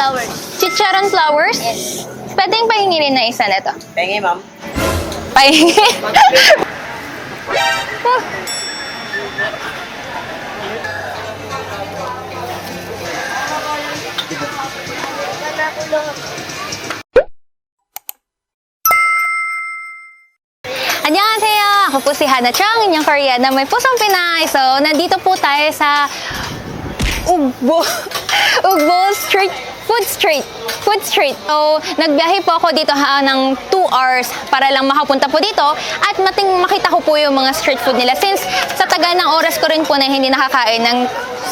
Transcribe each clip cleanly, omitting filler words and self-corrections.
flowers. Chicharon flowers? Yes. Pwedeng pahingi rin na isa nito. Pengi, ma'am. Pahingi. Annyeonghaseyo! Ako po si Hana Chang, inyong Korean na may pusong Pinay. So, nandito po tayo sa Ugbo Food Street. So, nagbiyahe po ako dito ng 2 hours para lang makapunta po dito at makita ko po yung mga street food nila. Since sa tagal ng oras ko rin po na hindi nakakain ng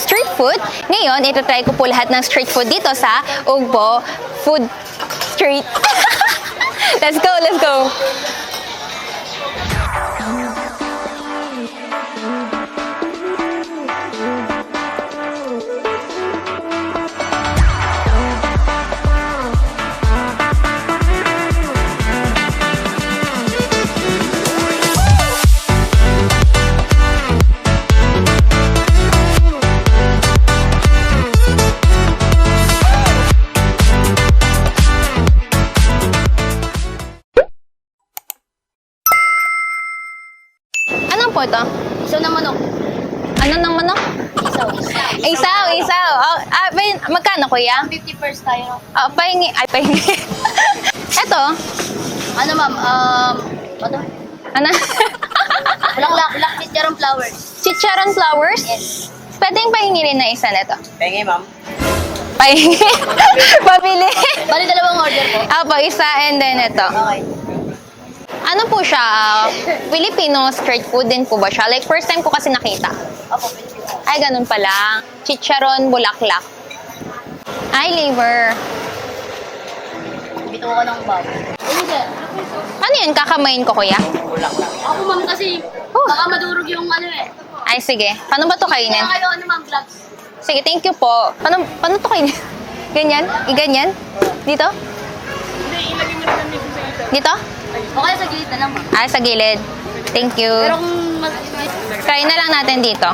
street food, ngayon, ito-try ko po lahat ng street food dito sa Ugbo Food Street. Let's go! Ano po ito? Isaw na manok. Ano ng manok? Isaw. Isaw. Oh, magkano kuya? 50 first tayo. Pahingi. Ito? Ano ma'am? Ano? Ano? Black chicharon flowers. Chicharon flowers? Yes. Pwedeng pahingi rin na isa nito. Pengi, ma'am. Pahingi. Pabili. Bali dalawang order po. Apo, isa and then ito. Okay. Ano po siya? Filipino street food din po ba siya? Like, first time ko kasi nakita. Opo, pwede po. Ay, ganun pala. Chicharon bulaklak. Ay, liver. Bito ko ng baboy. Ano sir? Ano yun? Kakamain ko, kuya? Ako ma'am kasi baka madurog yung ano eh. Ay, sige. Paano ba ito kainin? Kaya kayo ano ma'am, gloves. Sige, thank you po. Paano ito kainin? Ganyan? Iganyan? Dito? Hindi, ilagay mo na mismo sa ito. Dito? O kaya sa gilid na lang ma'am. Ay, sa gilid. Thank you. Pero kung Try na lang natin dito.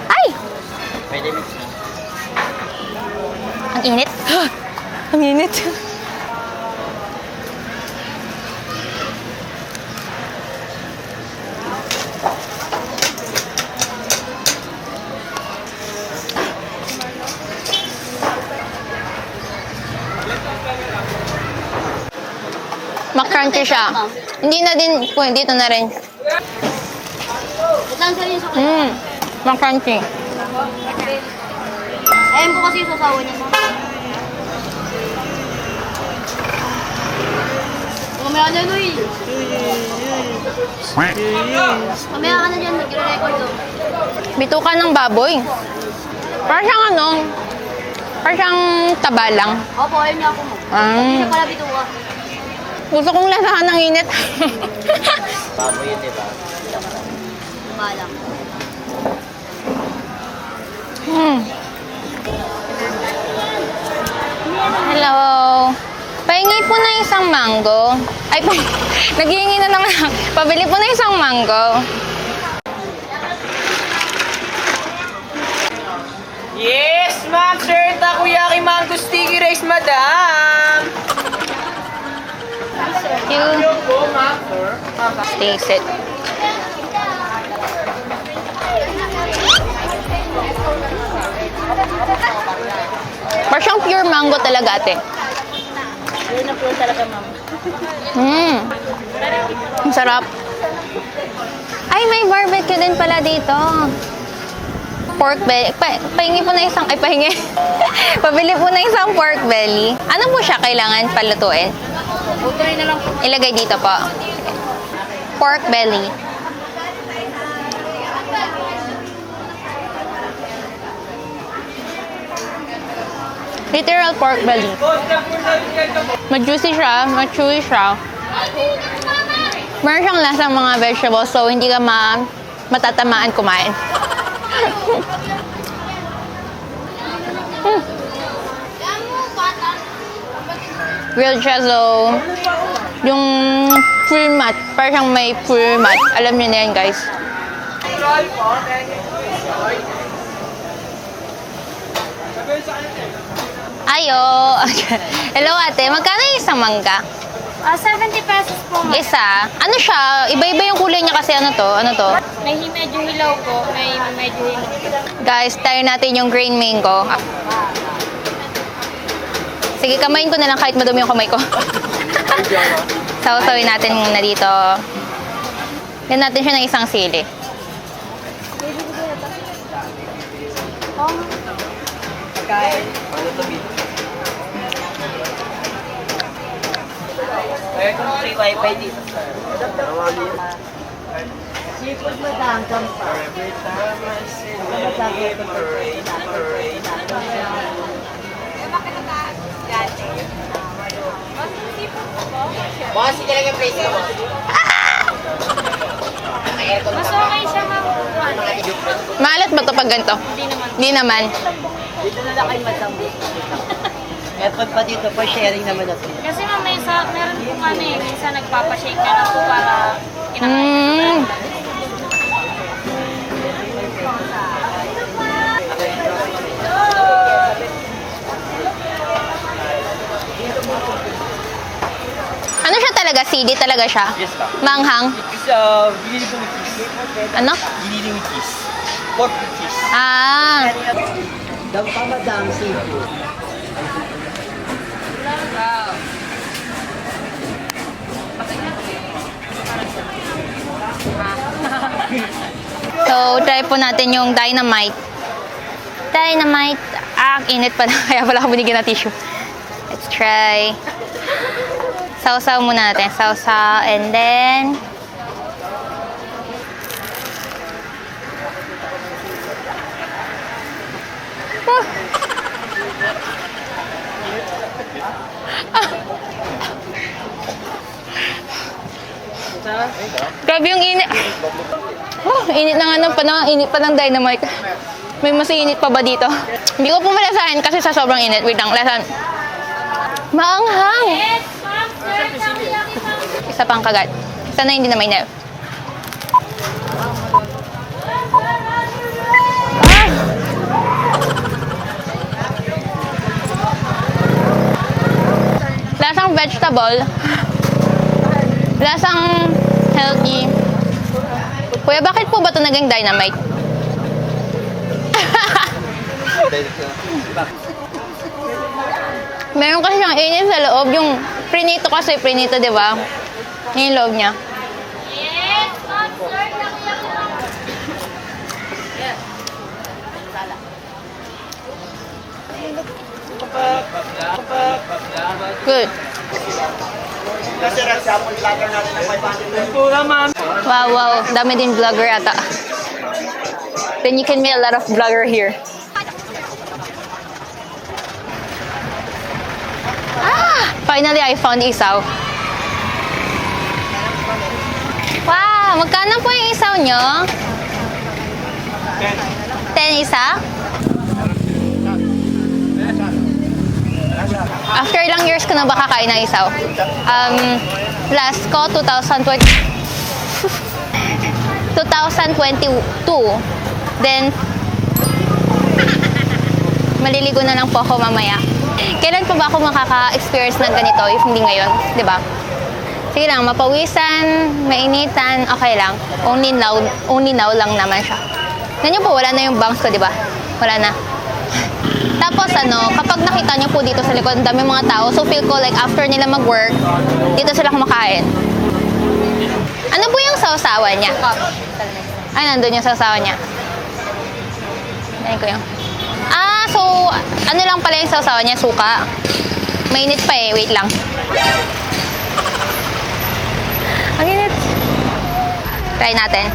Ay! Pwede mix na. Ang init. Ang init. Makrunchy siya. Hindi na din po, dito na rin. Saan sa rin sa Makrunchy. Ayan po kasi yung sasawa niya ma'am. Mamaya na ano eh. Mamaya ka na dyan, nag-record o. Bituka ng baboy. Parang siyang parang siyang taba lang. Opo, ayun nga po mo. Hindi siya pala bituka. Gusto kong lasahan ng init. Baboy yun, di ba? Balang. Hello. Pahingi po na isang mango. Ay, naghihingi na naman. Pabili po na isang mango. Yes, ma'am, sir. Takoyaki mango sticky rice, madam. Thank you. Po, ma'am, sir. Taste it. Parang siyang pure mango talaga, ate. Yun na po talaga ma'am. Ang sarap. Ay, may barbecue din pala dito. Pork belly. Pahingi po na isang, pahingi. Pabili po na isang pork belly. Ano po siya kailangan palutuin? Utuloy na lang po. Ilagay dito po. Pork belly. Literal pork belly. Ma-juicy siya, ma-chewy siya. Meron siyang lasang mga vegetables, so hindi ka matatamaan kumain. Grilled cheso. Yung full mat. Parang siyang may full mat. Alam niyo na yan, guys. Ayo. Hello ate, magkano yung isang mangga? 70 pesos po, ma'am. Isa. Ano siya? Iba-iba yung kulay niya kasi ano to? Ano to? May medyo hilaw po, may medyo hilaw. Guys, try natin yung green mango. Sige, kamayin ko na lang kahit madumi yung kamay ko. Sawsawin natin muna dito. Yan natin siya ng isang sili. Meron kong free wifi dito. Seafood madam, kampa. Boss, sige lang yung place ko. Mas okay siya, ma'am. Maalat ba to pag ganito? Hindi naman. Dito na lang kayo madam. Aircon pa dito, for sharing naman natin. Kasi ma'am, meron po kami, minsan nagpapashake na lang po para Mm. Ano siya talaga? CD talaga siya? Yes, ma'am. Manghang? Binili ko with cheese. Ano? Binili with cheese. Pork with cheese. Ah. Dampa madam, seafood. So, try po natin yung dynamite. Dynamite. Ah, init pala. Kaya pala ako binigyan ng tissue. Let's try. Sausaw muna natin. Sausaw. And then... Oh. Grabe yung init. Oh, init na nga ng panahon. Init pa ng dynamite. May mas init pa ba dito? Hindi ko po malasahin kasi sa sobrang init. Wait lang, lasan. Maanghang! Yes, ma'am, sir. Takoyaki, ma'am. Isa pang kagat. Isa na hindi na may nerve. Ah! Lasang vegetable. Lasang healthy. Kuya, bakit po ba ito naging dynamite? Meron kasi siyang init sa loob. Yung prinito kasi, prinito, di ba? Yan yung loob niya. Yes, ma'am, sir. Takoyaki, ma'am. Good. Wow, wow. Dami din vlogger ata. Then you can meet a lot of vlogger here. Ah! Finally, I found isaw. Wow! Magkano po yung isaw nyo? 10 isa? After ilang years ko na ba kakain ng isaw? Last ko, 2022. Then, maliligo na lang po ako mamaya. Kailan pa ba ako makaka-experience ng ganito if hindi ngayon? Diba? Sige lang, mapawisan, mainitan, okay lang. Only now lang naman siya. Ganyan po, wala na yung bangs ko, diba? Wala na. Tapos kapag nakita nyo po dito sa likod, ang dami mga tao, so feel ko like after nila mag-work, dito sila kumakain. Ano po yung sausawan niya? Ay, nandun yung sausawan niya. Ayan ko yung... Ah, so, ano lang pala yung sausawan niya? Suka. Mainit pa eh, wait lang. Ang init. Try natin.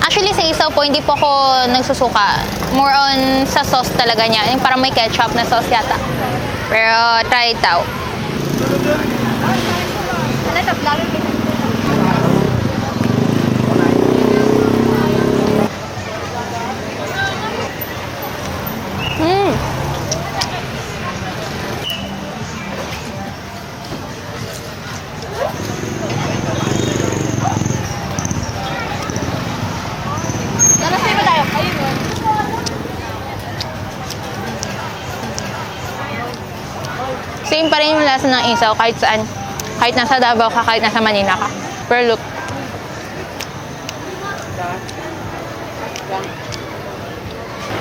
Actually, sa isaw po, hindi po ako nagsusuka. More on sa sauce talaga niya. Yung parang may ketchup na sauce yata. Pero, try it out. Mm. lasa ng isaw kahit saan. Kahit nasa Davao ka, kahit nasa Manila ka. Pero look.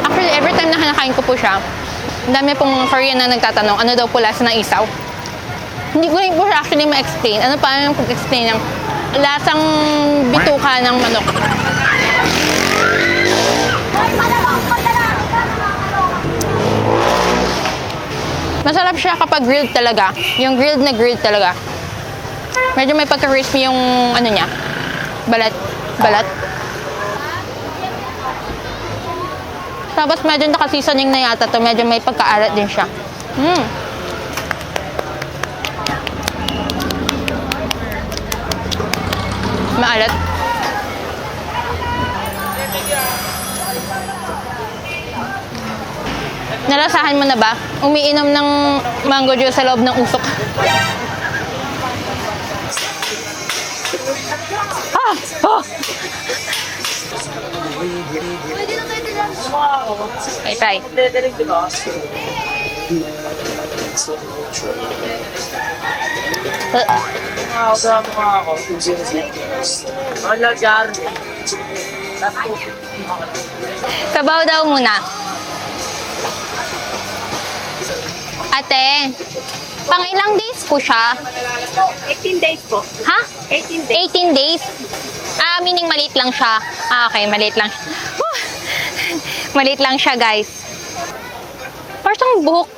Actually, every time na kinakain ko po siya, ang dami pong Korean na nagtatanong, ano daw po lasa ng isaw. Hindi ko rin po siya actually ma-explain. Ano pa yung pag-explain ng lasang bituka ng manok. Masarap siya kapag grilled talaga. Yung grilled na grilled talaga. Medyo may pagka-crispy yung ano niya. Balat. Balat. Tapos medyo naka-seasoning na yata to. Medyo may pagka-alat din siya. Maalat. Nalasahan mo na ba? Umiinom ng mango juice sa loob ng usok. Ah! Oh! Okay, try. Sabaw daw muna. Ate, pang ilang days po siya? 18 days po. Ha? 18 days. 18 days? Ah, meaning maliit lang siya. Ah, okay, maliit lang. Maliit lang siya, guys. Parang buhok.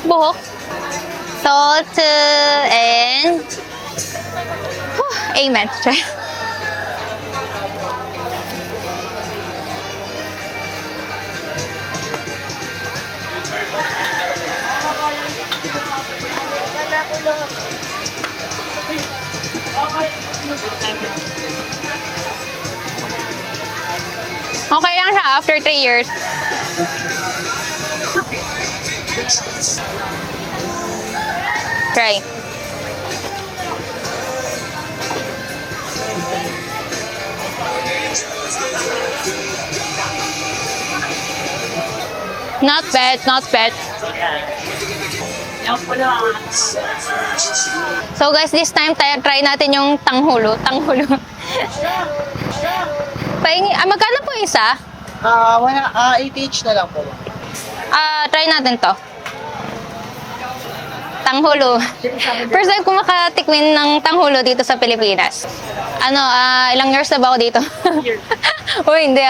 Buhok. Salt and... Amen. Okay lang siya after 3 years. Try. Not bad, not bad. So guys, this time try natin yung tanghulo. Tanghulo. Magkano po isa? 8 each na lang po. Try natin to. Tanghulo. First time ko makatikmin ng tanghulo dito sa Pilipinas. Ilang years na ba ako dito? Uy, hindi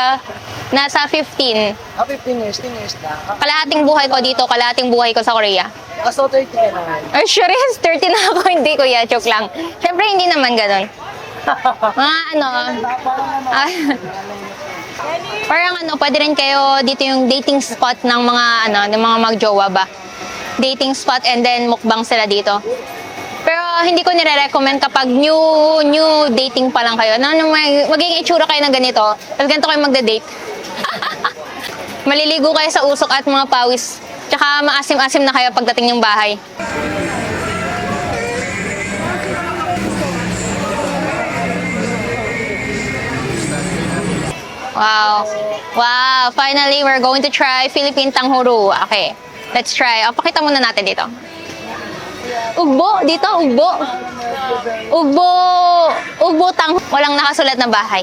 Nasa 15. 15 years, 10 years na. Kalahating buhay ko dito, kalahating buhay ko sa Korea. So 30 ka naman. Ay, sure is, 30 na ako. Hindi, kuya. Joke lang. Siyempre, hindi naman ganun. Parang pwede rin kayo dito yung dating spot ng mga, ng mga magjowa ba? Dating spot and then mukbang sila dito. Pero hindi ko nire-recommend kapag new dating pa lang kayo. Magiging itsura kayo ng ganito. Tapos ganito kayo magda-date. Maliligo kayo sa usok at mga pawis. Tsaka maasim-asim na kayo pagdating yung bahay. Wow. Wow. Finally, we're going to try Philippine tanghuru. Okay. Let's try. Pakita muna natin dito. Ugbo. Dito, ugbo. Ugbo tang. Walang nakasulat na bahay.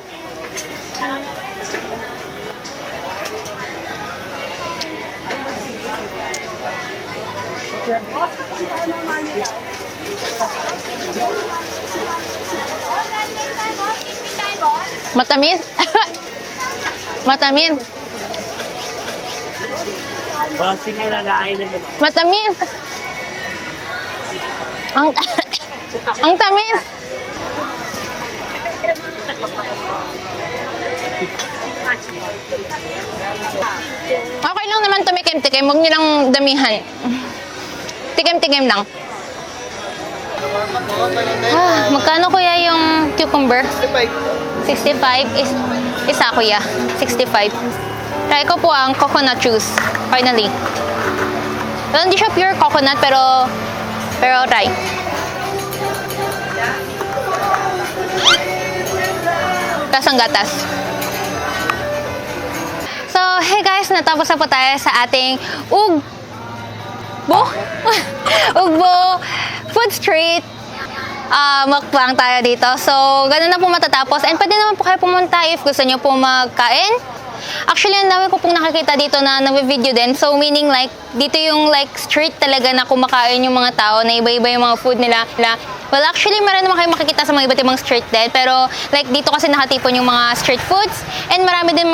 Matamis. Matamis. Matamis. Ang tamis. Okay lang naman tumikim-tikim. Huwag nilang damihan. Tikim-tikim lang. Magkano kuya yung cucumber? 65 is isa kuya. 65. Try ko po ang coconut juice. Finally. Well, hindi siya pure coconut pero try. Tapos ang gatas. So, hey guys, natapos na po tayo sa ating Ugbo Food Street. Mukbang tayo dito. So, ganun na po matatapos. And pwede naman po kayo pumunta if gusto nyo po magkain. Actually, ang dami ko pong nakikita dito na nag-video din. So, meaning like, dito yung like street talaga na kumakain yung mga tao na iba-iba yung mga food nila. Well, actually, meron naman kayo makikita sa mga iba't ibang street din. Pero, like, dito kasi nakatipon yung mga street foods. And marami din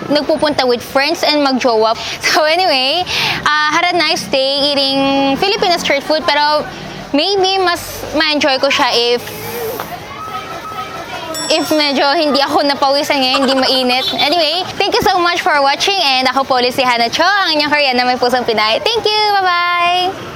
nagpupunta with friends and mag-jowa. So, anyway, had a nice day eating Filipino street food. Pero, maybe mas ma-enjoy ko siya if medyo hindi ako napawisan ngayon, hindi mainit. Anyway, thank you so much for watching and ako po ulit si Hannah Cho, ang inyong Korean na may pusong Pinay. Thank you! Bye-bye!